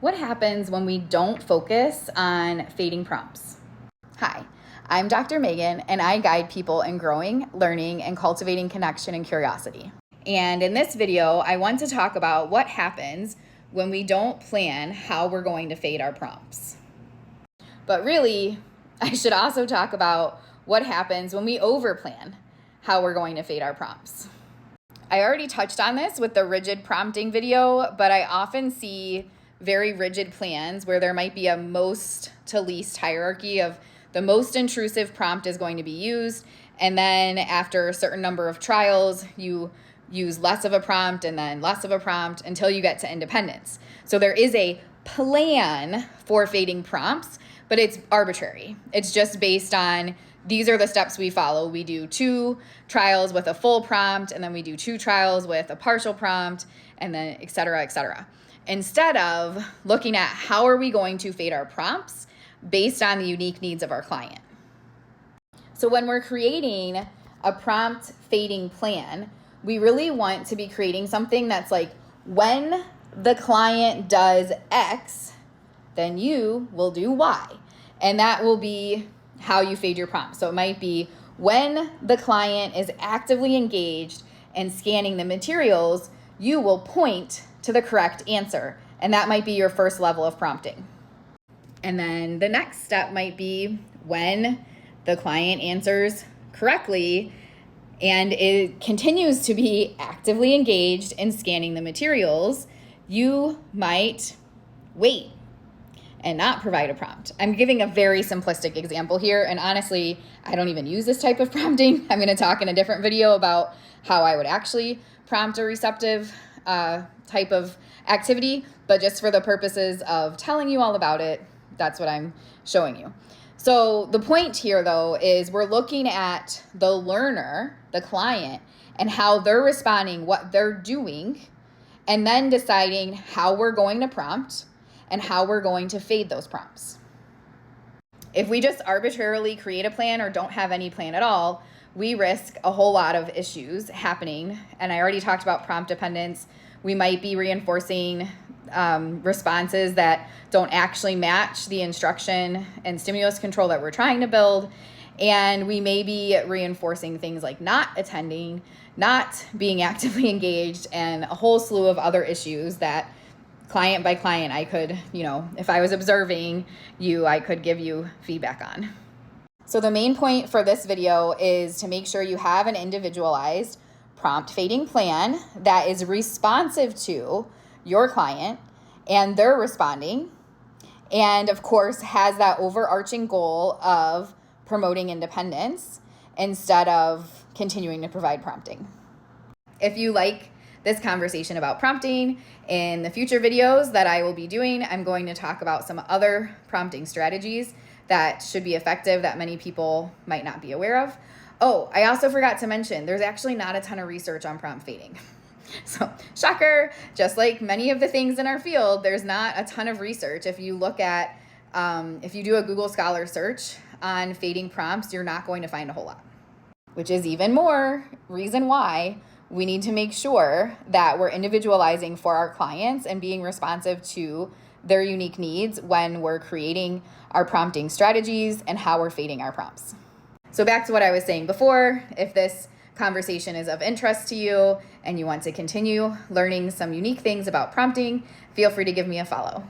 What happens when we don't focus on fading prompts? Hi, I'm Dr. Megan, and I guide people in growing, learning, and cultivating connection and curiosity. And in this video, I want to talk about what happens when we don't plan how we're going to fade our prompts. But really, I should also talk about what happens when we overplan how we're going to fade our prompts. I already touched on this with the rigid prompting video, but I often see very rigid plans where there might be a most to least hierarchy of the most intrusive prompt is going to be used, and then after a certain number of trials, you use less of a prompt and then less of a prompt until you get to independence. So there is a plan for fading prompts, but it's arbitrary. It's just based on these are the steps we follow. We do 2 trials with a full prompt, and then we do 2 trials with a partial prompt, and then et cetera, et cetera. Instead of looking at how are we going to fade our prompts based on the unique needs of our client. So when we're creating a prompt fading plan, we really want to be creating something that's like, when the client does X, then you will do Y. And that will be how you fade your prompt. So it might be when the client is actively engaged and scanning the materials, you will point to the correct answer. And that might be your first level of prompting. And then the next step might be when the client answers correctly and it continues to be actively engaged in scanning the materials, you might wait and not provide a prompt. I'm giving a very simplistic example here, and honestly, I don't even use this type of prompting. I'm gonna talk in a different video about how I would actually prompt a receptive type of activity, but just for the purposes of telling you all about it, that's what I'm showing you. So the point here, though, is we're looking at the learner, the client, and how they're responding, what they're doing, and then deciding how we're going to prompt and how we're going to fade those prompts. If we just arbitrarily create a plan or don't have any plan at all, we risk a whole lot of issues happening. And I already talked about prompt dependence. We might be reinforcing responses that don't actually match the instruction and stimulus control that we're trying to build. And we may be reinforcing things like not attending, not being actively engaged, and a whole slew of other issues that client by client, I could, if I was observing you, I could give you feedback on. So the main point for this video is to make sure you have an individualized prompt fading plan that is responsive to your client and they're responding, and of course has that overarching goal of promoting independence instead of continuing to provide prompting. If you like this conversation about prompting, in the future videos that I will be doing, I'm going to talk about some other prompting strategies that should be effective that many people might not be aware of. Oh, I also forgot to mention, there's actually not a ton of research on prompt fading. So, shocker, just like many of the things in our field, there's not a ton of research. If you look at, if you do a Google Scholar search on fading prompts, you're not going to find a whole lot, which is even more reason why we need to make sure that we're individualizing for our clients and being responsive to their unique needs when we're creating our prompting strategies and how we're fading our prompts. So back to what I was saying before, if this conversation is of interest to you and you want to continue learning some unique things about prompting, feel free to give me a follow.